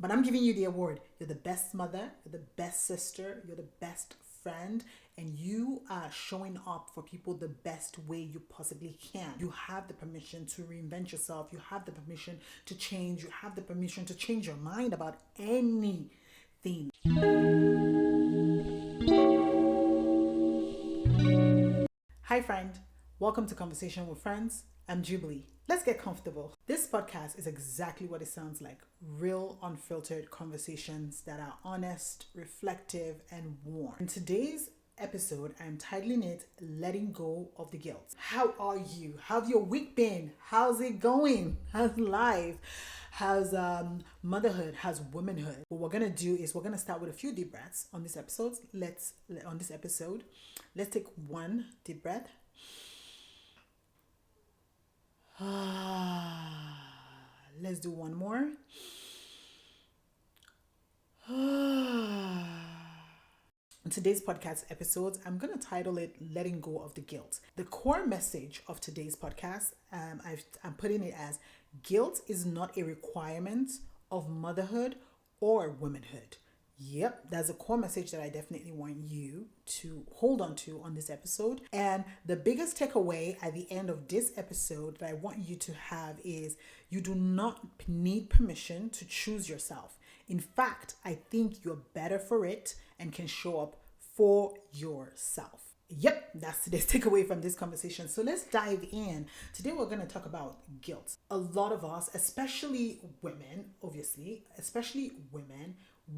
But I'm giving you the award. You're the best mother, you're the best sister, you're the best friend, and you are showing up for people the best way you possibly can. You have the permission to reinvent yourself. You have the permission to change. You have the permission to change your mind about anything. Hi, friend. Welcome to Conversation with Friends. I'm Jubilee. Let's get comfortable. This podcast is exactly what it sounds like, real, unfiltered conversations that are honest, reflective, and warm. In today's episode, I'm titling it Letting Go of the Guilt. How are you? How's your week been? How's it going? How's life? How's motherhood? How's womanhood? What we're gonna do is we're gonna start with a few deep breaths on this episode. Let's take one deep breath. Let's do one more. In today's podcast episodes, I'm going to title it Letting Go of the Guilt. The core message of today's podcast, I'm putting it as guilt is not a requirement of motherhood or womanhood. Yep, that's a core message that I definitely want you to hold on to on this episode. And the biggest takeaway at the end of this episode that I want you to have is you do not need permission to choose yourself. In fact, I think you're better for it and can show up for yourself. Yep, that's today's takeaway from this conversation. So let's dive in. Today we're going to talk about guilt. A lot of us, especially women,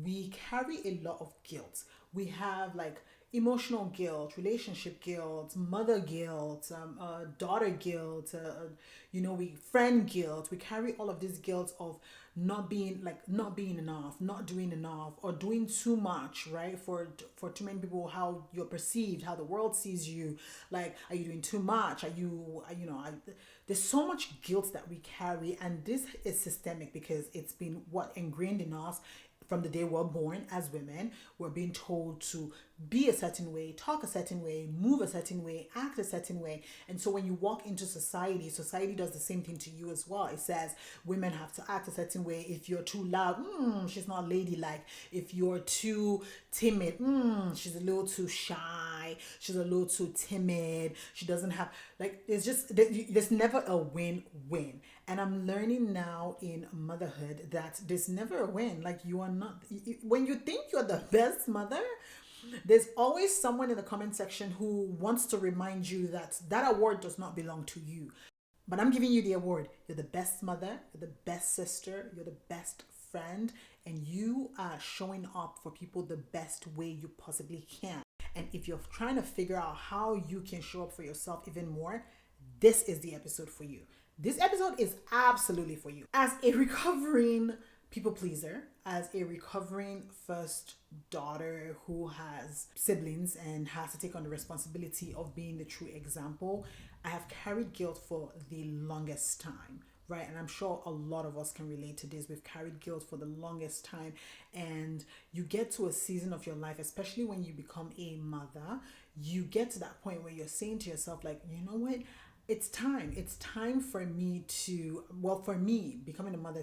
we carry a lot of guilt. We have like emotional guilt, relationship guilt, mother guilt, daughter guilt, friend guilt. We carry all of this guilt of not being enough, not doing enough, or doing too much, right? For too many people, how you're perceived, how the world sees you. Like, are you doing too much? There's so much guilt that we carry, and this is systemic because it's been ingrained in us. From the day we're born as women, we're being told to be a certain way, talk a certain way, move a certain way, act a certain way. And so when you walk into society does the same thing to you as well. It says women have to act a certain way. If you're too loud, she's not ladylike. If you're too timid, she's a little too shy. She's a little too timid. She doesn't have, there's never a win-win. And I'm learning now in motherhood that there's never a win. Like, you are not, when you think you're the best mother, there's always someone in the comment section who wants to remind you that that award does not belong to you. But I'm giving you the award. You're the best mother, you're the best sister, you're the best friend, and you are showing up for people the best way you possibly can. And if you're trying to figure out how you can show up for yourself even more, this is the episode for you. This episode is absolutely for you. As a recovering people pleaser, as a recovering first daughter who has siblings and has to take on the responsibility of being the true example, I have carried guilt for the longest time, right? And I'm sure a lot of us can relate to this. We've carried guilt for the longest time, and you get to a season of your life, especially when you become a mother, you get to that point where you're saying to yourself, like, you know what? It's time for me to, for me, becoming a mother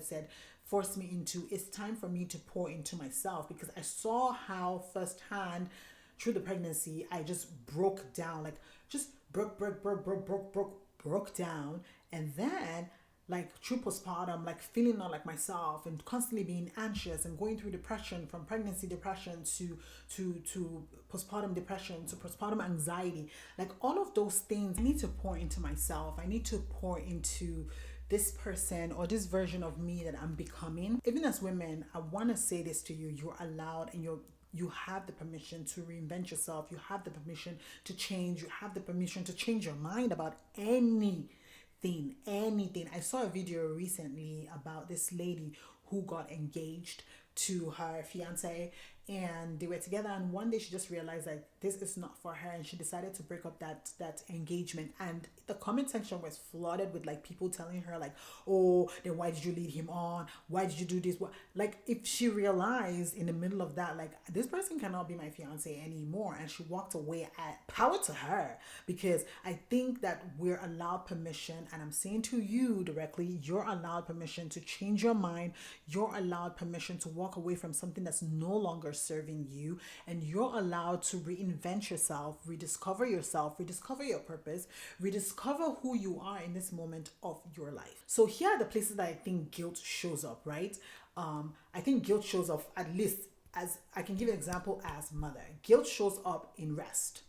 forced me into, it's time for me to pour into myself, because I saw how firsthand through the pregnancy, I just broke down, broke down. And then, like, through postpartum, like, feeling not like myself and constantly being anxious and going through depression, from pregnancy depression to postpartum depression to postpartum anxiety, like, all of those things. I need to pour into myself. I need to pour into this person or this version of me that I'm becoming. Even as women, I want to say this to you. You're allowed, and you have the permission to reinvent yourself. You have the permission to change. You have the permission to change your mind about anything. I saw a video recently about this lady who got engaged to her fiance, and they were together, and one day she just realized like this is not for her, and she decided to break up that engagement. And the comment section was flooded with like people telling her like, oh, then why did you lead him on, why did you do this, what, like if she realized in the middle of that like this person cannot be my fiance anymore, and she walked away, at power to her. Because I think that we're allowed permission, and I'm saying to you directly, you're allowed permission to change your mind. You're allowed permission to walk away from something that's no longer serving you, and you're allowed to reinvent yourself, rediscover your purpose, rediscover who you are in this moment of your life. So here are the places that I think guilt shows up, right? I think guilt shows up, at least as I can give an example, as mother. Guilt shows up in rest.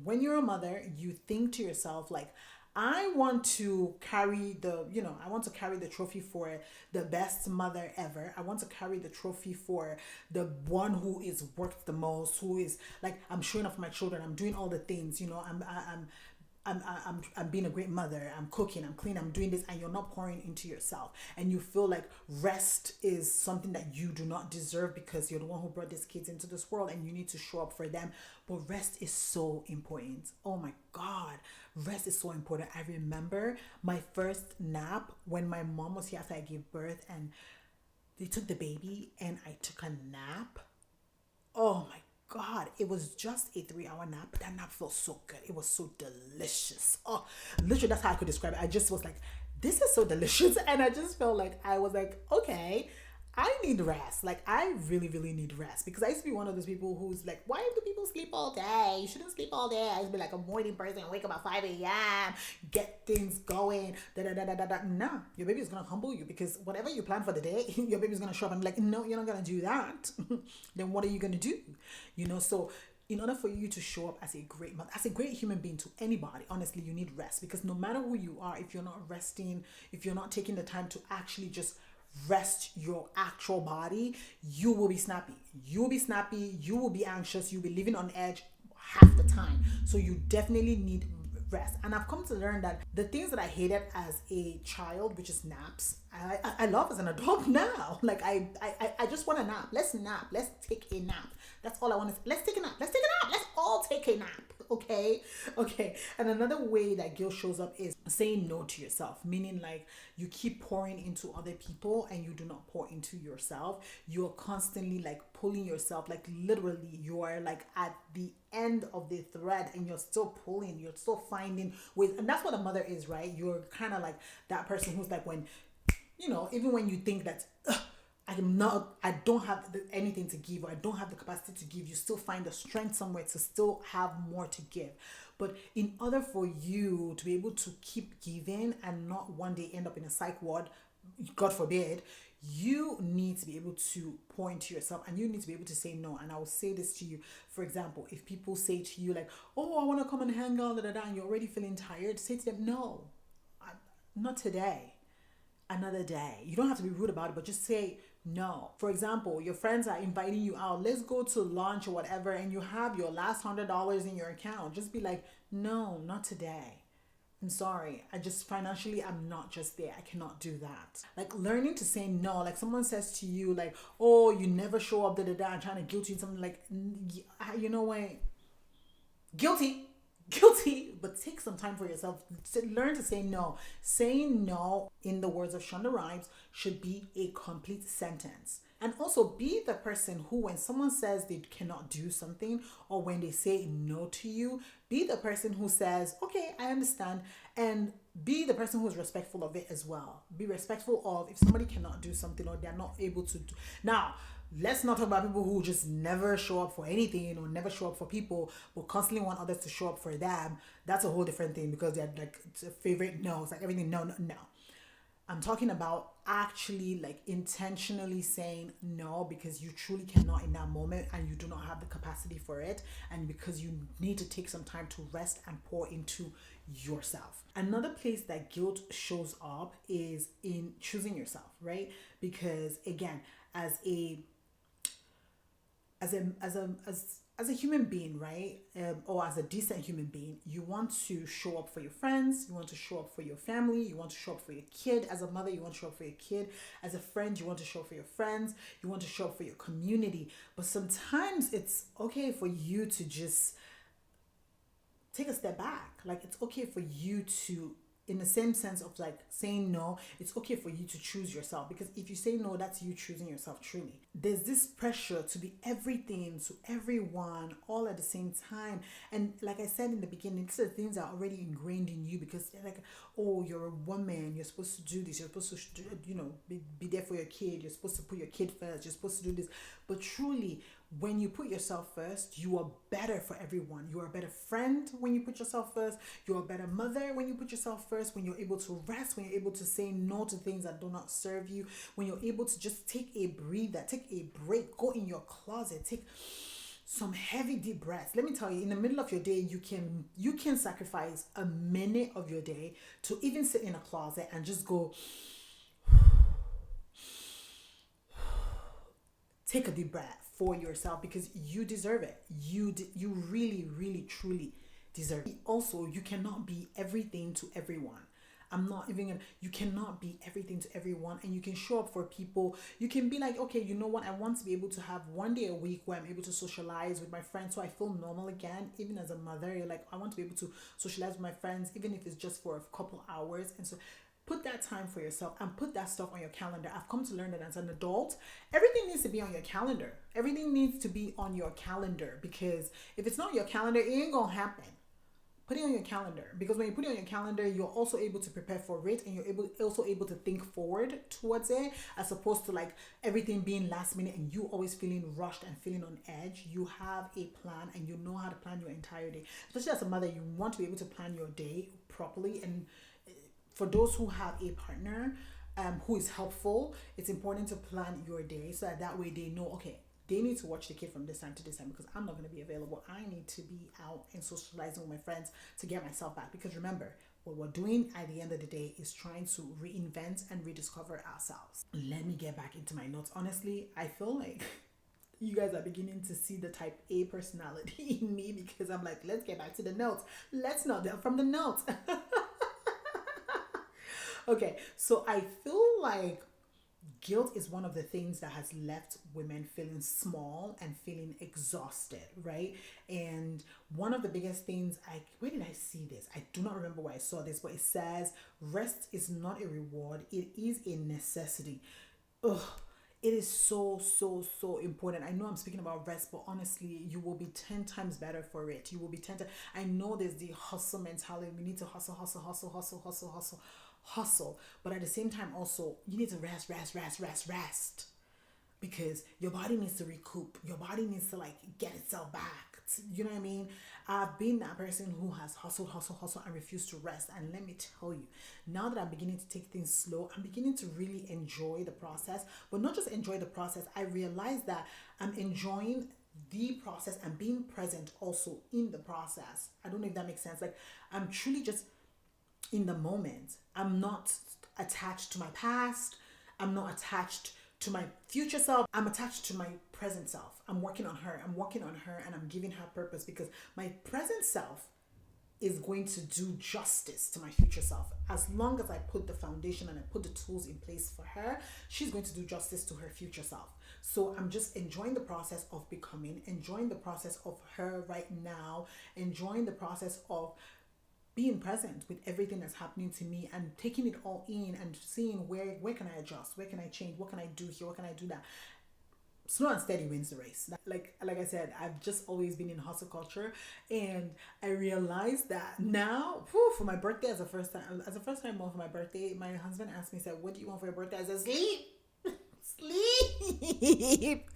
When you're a mother, you think to yourself like, I want to carry I want to carry the trophy for the best mother ever. I want to carry the trophy for the one who is worked the most, who is like, I'm showing off my children, I'm doing all the things, I'm being a great mother, I'm cooking, I'm cleaning, I'm doing this, and you're not pouring into yourself. And you feel like rest is something that you do not deserve because you're the one who brought these kids into this world and you need to show up for them. But rest is so important. Oh my God, rest is so important. I remember my first nap when my mom was here after I gave birth, and they took the baby and I took a nap. Oh my God, it was just a 3 hour nap, but that nap felt so good. It was so delicious. Oh, literally, that's how I could describe it. I just was like, this is so delicious. And I just felt like, I was like, okay, I need rest. Like, I really, really need rest, because I used to be one of those people who's like, why do people sleep all day? You shouldn't sleep all day. I used to be like a morning person, wake up at 5 a.m., get things going, da da da da da da. Nah, your baby is going to humble you, because whatever you plan for the day, your baby's going to show up and be like, no, you're not going to do that. Then what are you going to do? So in order for you to show up as a great mother, as a great human being to anybody, honestly, you need rest. Because no matter who you are, if you're not resting, if you're not taking the time to actually just rest your actual body, you will be snappy. You will be snappy. You will be anxious. You'll be living on edge half the time. So you definitely need rest. And I've come to learn that the things that I hated as a child, which is naps, I love as an adult now. Like I just want a nap. Let's nap. Let's take a nap. That's all I want. Let's take a nap. Let's take a nap. Let's all take a nap. Okay. And another way that guilt shows up is saying no to yourself, meaning like you keep pouring into other people and you do not pour into yourself. You're constantly like pulling yourself, like literally you are like at the end of the thread and you're still pulling, you're still finding ways. And that's what a mother is, right? You're kind of like that person who's like, when even when you think that I don't have anything to give, or I don't have the capacity to give, you still find the strength somewhere to still have more to give. But in order for you to be able to keep giving and not one day end up in a psych ward, God forbid, you need to be able to pour into yourself, and you need to be able to say no. And I will say this to you. For example, if people say to you like, oh, I want to come and hang out, and you're already feeling tired, say to them, no, not today. Another day. You don't have to be rude about it, but just say no. For example, your friends are inviting you out, let's go to lunch or whatever, and you have your last $100 in your account. Just be like, no, not today. I'm sorry. I just financially, I'm not just there. I cannot do that. Like learning to say no. Like someone says to you like, oh, you never show up, and trying to guilt you in something like, you know what? Guilty, but take some time for yourself. Learn to say no. Saying no, in the words of Shonda Rhimes, should be a complete sentence. And also be the person who, when someone says they cannot do something, or when they say no to you, be the person who says, okay, I understand. And be the person who is respectful of it as well. Be respectful of if somebody cannot do something or they're not able to do. Now, let's not talk about people who just never show up for anything or never show up for people, but constantly want others to show up for them. That's a whole different thing, because they're like favorite no. It's like everything no. I'm talking about actually like intentionally saying no because you truly cannot in that moment and you do not have the capacity for it, and because you need to take some time to rest and pour into yourself. Another place that guilt shows up is in choosing yourself, right? Because again, as as a human being, right? Or as a decent human being, you want to show up for your friends, you want to show up for your family, you want to show up for your kid. As a mother, you want to show up for your kid. As a friend, you want to show up for your friends, you want to show up for your community. But sometimes it's okay for you to just take a step back. Like, it's okay for you to, in the same sense of like saying no, it's okay for you to choose yourself, because if you say no, that's you choosing yourself. Truly, there's this pressure to be everything to everyone all at the same time. And like I said in the beginning, these are things that are already ingrained in you, because they're like, oh, you're a woman, you're supposed to do this, you're supposed to be there for your kid, you're supposed to put your kid first, you're supposed to do this. But truly, when you put yourself first, you are better for everyone. You are a better friend when you put yourself first. You're a better mother when you put yourself first. When you're able to rest, when you're able to say no to things that do not serve you, when you're able to just take a breather, take a break, go in your closet, take some heavy deep breaths. Let me tell you, in the middle of your day, you can sacrifice a minute of your day to even sit in a closet and just go, take a deep breath for yourself, because you deserve it. You really, really, truly deserve it. Also, you cannot be everything to everyone. I'm not even gonna, you cannot be everything to everyone, and you can show up for people. You can be like, okay, you know what? I want to be able to have one day a week where I'm able to socialize with my friends so I feel normal again. Even as a mother, you're like, I want to be able to socialize with my friends, even if it's just for a couple hours. And so put that time for yourself and put that stuff on your calendar. I've come to learn that as an adult, everything needs to be on your calendar. Everything needs to be on your calendar, because if it's not on your calendar, it ain't gonna happen. Put it on your calendar, because when you put it on your calendar, you're also able to prepare for it, and you're also able to think forward towards it, as opposed to like everything being last minute and you always feeling rushed and feeling on edge. You have a plan and you know how to plan your entire day. Especially as a mother, you want to be able to plan your day properly. And for those who have a partner who is helpful, it's important to plan your day so that way they know, okay, they need to watch the kid from this time to this time, because I'm not going to be available. I need to be out and socializing with my friends to get myself back. Because remember, what we're doing at the end of the day is trying to reinvent and rediscover ourselves. Let me get back into my notes. Honestly, I feel like you guys are beginning to see the type A personality in me, because I'm like, let's get back to the notes. Let's not delve from the notes. Okay, so I feel like guilt is one of the things that has left women feeling small and feeling exhausted, right? And one of the biggest things, where did I see this? I do not remember where I saw this, but it says rest is not a reward, it is a necessity. Ugh, it is so, so, so important. I know I'm speaking about rest, but honestly, you will be 10 times better for it. You will be 10 times. I know there's the hustle mentality. We need to hustle, hustle, hustle, hustle, hustle, hustle, hustle. But at the same time, also, you need to rest, rest, rest, rest, rest, because your body needs to recoup. Your body needs to like get itself back. You know what I mean? I've been that person who has hustled, hustle, hustle, and refused to rest. And let me tell you, now that I'm beginning to take things slow, I'm beginning to really enjoy the process. But not just enjoy the process, I realize that I'm enjoying the process and being present also in the process. I don't know if that makes sense. Like, I'm truly just in the moment. I'm not attached to my past. I'm not attached to my future self. I'm attached to my present self. I'm working on her. I'm working on her, and I'm giving her purpose, because my present self is going to do justice to my future self. As long as I put the foundation and I put the tools in place for her, she's going to do justice to her future self. So I'm just enjoying the process of becoming, enjoying the process of her right now, enjoying the process of being present with everything that's happening to me, and taking it all in and seeing where can I adjust, where can I change, what can I do here, what can I do that. Slow and steady wins the race. Like I said, I've just always been in hustle culture, and I realized that now, for my birthday, as a first time mom for my birthday, my husband asked me, said, "What do you want for your birthday?" I said, "Sleep." Sleep.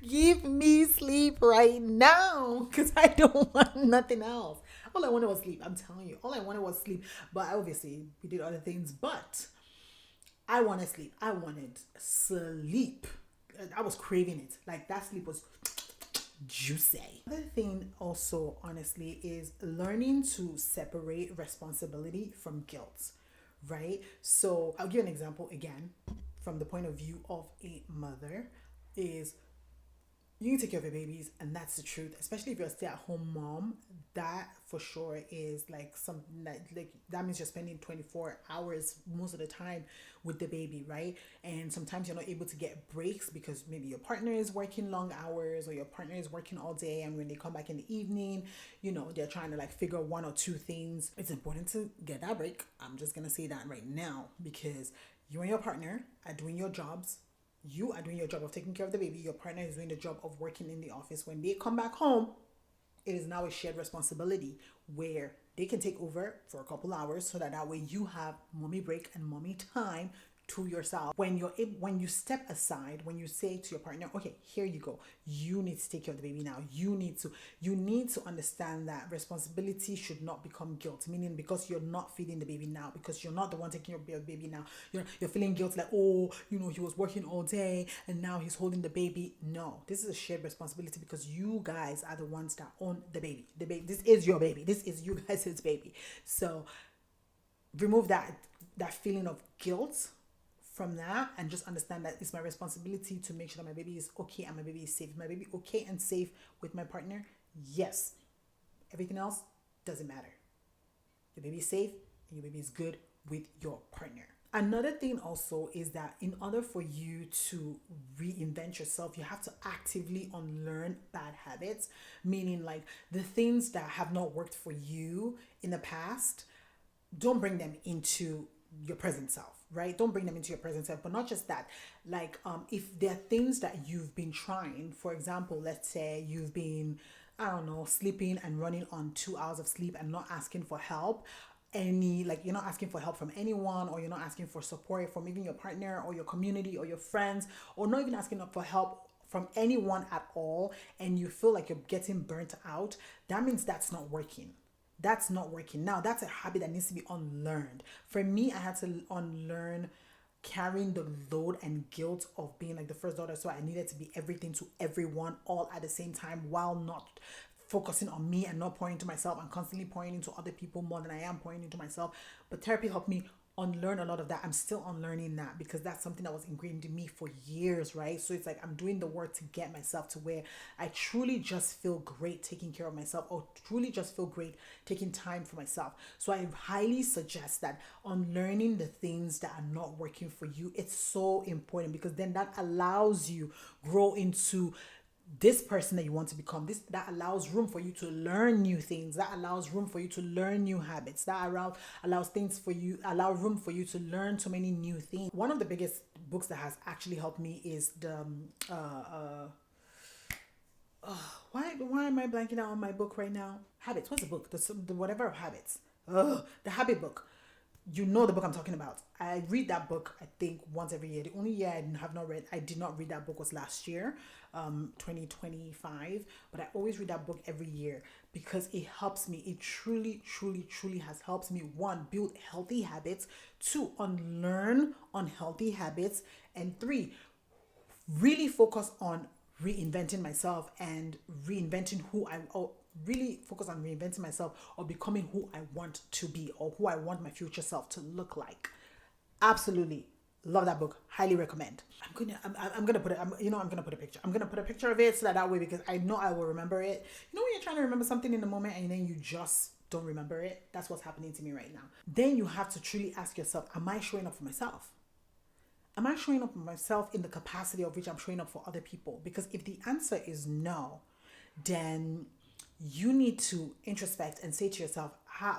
Give me sleep right now, because I don't want nothing else. All I wanted was sleep. I'm telling you, all I wanted was sleep. But obviously, we did other things. But I wanted sleep. I wanted sleep. I was craving it. Like, that sleep was juicy. Another thing also, honestly, is learning to separate responsibility from guilt, right? So I'll give an example again from the point of view of a mother. Is you can take care of your babies, and that's the truth, especially if you're a stay-at-home mom. That for sure is like something like that means you're spending 24 hours most of the time with the baby, right? And sometimes you're not able to get breaks because maybe your partner is working long hours, or your partner is working all day, and when they come back in the evening, they're trying to like figure one or two things. It's important to get that break. I'm just gonna say that right now, because you and your partner are doing your jobs. You are doing your job of taking care of the baby. Your partner is doing the job of working in the office. When they come back home, it is now a shared responsibility where they can take over for a couple hours, so that way you have mommy break and mommy time to yourself. When you step aside, when you say to your partner, okay, here you go, you need to take care of the baby now, you need to understand that responsibility should not become guilt, meaning because you're not feeding the baby now, because you're not the one taking care of the baby now, you're feeling guilt, like, oh, he was working all day and now he's holding the baby. No, this is a shared responsibility, because you guys are the ones that own the baby. This is your baby, this is you guys' baby. So remove that feeling of guilt from that, and just understand that it's my responsibility to make sure that my baby is okay and my baby is safe. My baby okay and safe with my partner? Yes. Everything else doesn't matter. Your baby is safe and your baby is good with your partner. Another thing also is that in order for you to reinvent yourself, you have to actively unlearn bad habits, meaning like the things that have not worked for you in the past, don't bring them into your present self, right? Don't bring them into your present self. But not just that, like if there are things that you've been trying, for example, let's say you've been, I don't know, sleeping and running on 2 hours of sleep and not asking for help, you're not asking for help from anyone, or you're not asking for support from even your partner or your community or your friends, or not even asking for help from anyone at all, and you feel like you're getting burnt out, that means that's not working. That's not working. Now, that's a habit that needs to be unlearned. For me, I had to unlearn carrying the load and guilt of being like the first daughter. So I needed to be everything to everyone all at the same time, while not focusing on me and not pouring into myself, and constantly pouring into other people more than I am pouring into myself. But therapy helped me unlearn a lot of that. I'm still unlearning that, because that's something that was ingrained in me for years, right? So it's like I'm doing the work to get myself to where I truly just feel great taking care of myself, or truly just feel great taking time for myself. So I highly suggest that unlearning the things that are not working for you, it's so important, because then that allows you grow into this person that you want to become. This that allows room for you to learn new things, that allows room for you to learn new habits, that allow room for you to learn so many new things. One of the biggest books that has actually helped me is the why am I blanking out on my book right now? Habits. What's the book? The whatever of habits. The habit book. You know the book I'm talking about. I read that book, I think, once every year. The only year I did not read that book was last year, 2025. But I always read that book every year, because it helps me. It truly, truly, truly has helped me. One, build healthy habits. Two, unlearn unhealthy habits. And three, really focus on reinventing myself and reinventing who I or really focus on reinventing myself, or becoming who I want to be, or who I want my future self to look like. Absolutely love that book. Highly recommend. I'm gonna put it. I'm gonna put a picture. I'm gonna put a picture of it, so that way, because I know I will remember it. When you're trying to remember something in the moment and then you just don't remember it. That's what's happening to me right now. Then you have to truly ask yourself: am I showing up for myself? Am I showing up for myself in the capacity of which I'm showing up for other people? Because if the answer is no, then you need to introspect and say to yourself, how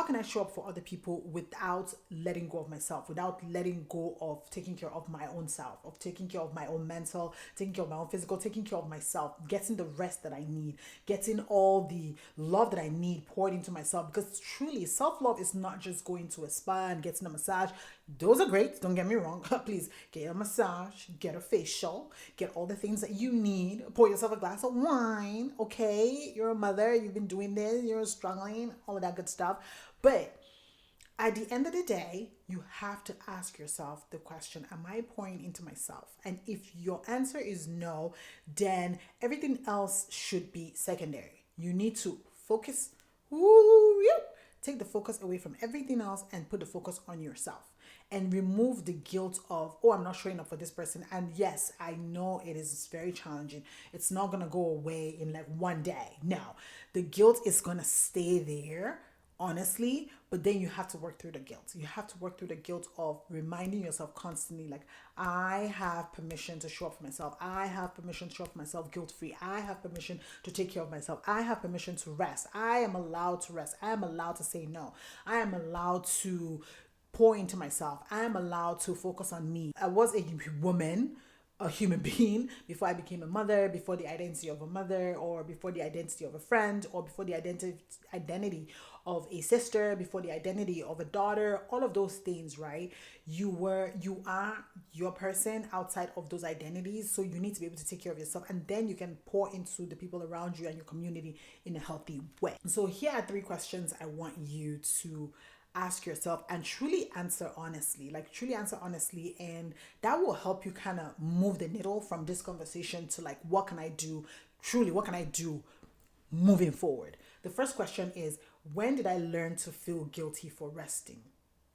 can I show up for other people without letting go of myself, without letting go of taking care of my own self, of taking care of my own mental, taking care of my own physical, taking care of myself, getting the rest that I need, getting all the love that I need poured into myself. Because truly, self-love is not just going to a spa and getting a massage. Those are great, don't get me wrong. Please get a massage, get a facial, get all the things that you need, pour yourself a glass of wine. Okay, you're a mother, you've been doing this, you're struggling, all of that good stuff. But at the end of the day, you have to ask yourself the question: am I pouring into myself? And if your answer is no, then everything else should be secondary. You need to focus. Take the focus away from everything else and put the focus on yourself. and remove the guilt of, oh, I'm not showing up for this person. And yes, I know it is very challenging. It's not going to go away in like one day. No, the guilt is going to stay there, honestly, but then you have to work through the guilt. You have to work through the guilt of reminding yourself constantly, like, I have permission to show up for myself. I have permission to show up for myself guilt free. I have permission to take care of myself. I have permission to rest. I am allowed to rest. I am allowed to say no. I am allowed to pour into myself. I am allowed to focus on me. I was a woman, a human being, before I became a mother, before the identity of a mother, or before the identity of a friend, or before the identity of a sister, before the identity of a daughter, all of those things, right? You are your person outside of those identities. So you need to be able to take care of yourself, and then you can pour into the people around you and your community in a healthy way. So here are 3 questions I want you to ask yourself and truly answer honestly, and that will help you kind of move the needle from this conversation to like, what can I do moving forward? The first question is, when did I learn to feel guilty for resting?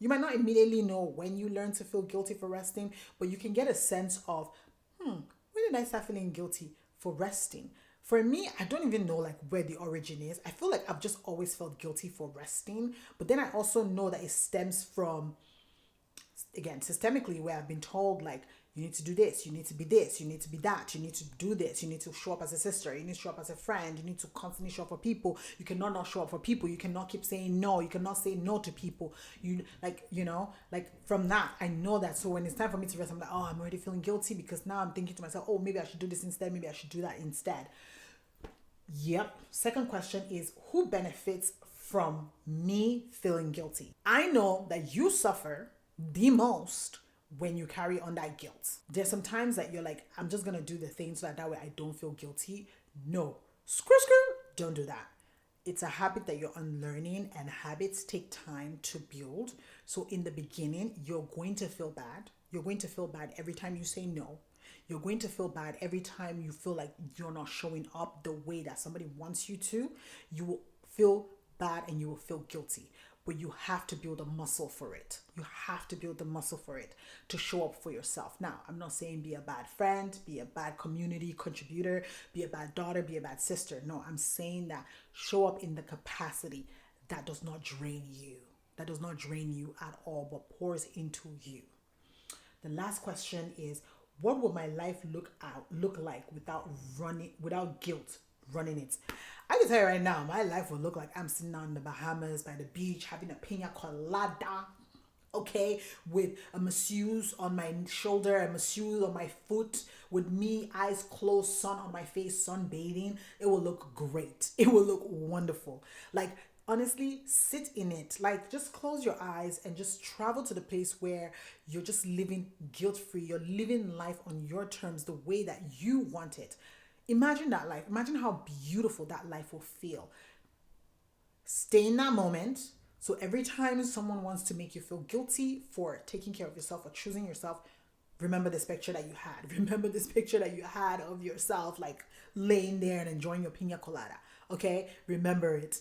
You might not immediately know when you learn to feel guilty for resting, but you can get a sense of, when did I start feeling guilty for resting? For me, I don't even know like where the origin is. I feel like I've just always felt guilty for resting, but then I also know that it stems from, again, systemically, where I've been told like, you need to do this, you need to be this, you need to be that, you need to do this, you need to show up as a sister, you need to show up as a friend, you need to constantly show up for people. You cannot not show up for people. You cannot keep saying no. You cannot say no to people. From that, I know that. So when it's time for me to rest, I'm like, oh, I'm already feeling guilty because now I'm thinking to myself, oh, maybe I should do this instead. Maybe I should do that instead. Yep. Second question is, who benefits from me feeling guilty? I know that you suffer the most when you carry on that guilt. There's some times that you're like, I'm just going to do the thing so that way I don't feel guilty. No. Screw. Don't do that. It's a habit that you're unlearning, and habits take time to build. So in the beginning, you're going to feel bad. You're going to feel bad every time you say no. You're going to feel bad every time you feel like you're not showing up the way that somebody wants you to. You will feel bad and you will feel guilty. But you have to build a muscle for it. You have to build the muscle for it to show up for yourself. Now, I'm not saying be a bad friend, be a bad community contributor, be a bad daughter, be a bad sister. No, I'm saying that show up in the capacity that does not drain you. That does not drain you at all, but pours into you. The last question is, what will my life look like without guilt running it? I can tell you right now, my life will look like I'm sitting out in the Bahamas by the beach having a pina colada, okay, with a masseuse on my shoulder, a masseuse on my foot, with me, eyes closed, sun on my face, sunbathing. It will look great. It will look wonderful. Like, honestly, sit in it. Like, just close your eyes and just travel to the place where you're just living guilt-free. You're living life on your terms, the way that you want it. Imagine that life. Imagine how beautiful that life will feel. Stay in that moment. So every time someone wants to make you feel guilty for taking care of yourself or choosing yourself, remember this picture that you had. Remember this picture that you had of yourself, like laying there and enjoying your pina colada. Okay? Remember it.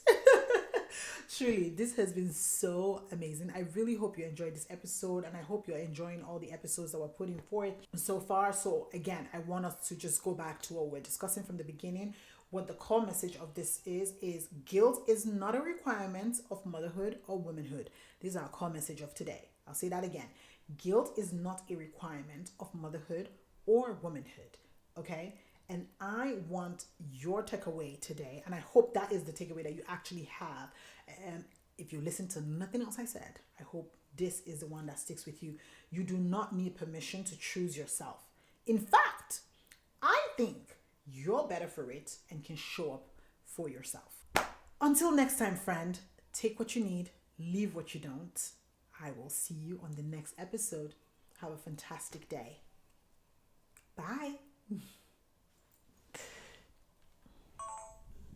Truly, this has been so amazing. I really hope you enjoyed this episode, and I hope you're enjoying all the episodes that we're putting forth so far. So again, I want us to just go back to what we're discussing from the beginning. What the core message of this is guilt is not a requirement of motherhood or womanhood. This is our core message of today. I'll say that again. Guilt is not a requirement of motherhood or womanhood. Okay? And I want your takeaway today, and I hope that is the takeaway that you actually have. And if you listen to nothing else I said, I hope this is the one that sticks with you. You do not need permission to choose yourself. In fact, I think you're better for it and can show up for yourself. Until next time, friend, take what you need, leave what you don't. I will see you on the next episode. Have a fantastic day. Bye.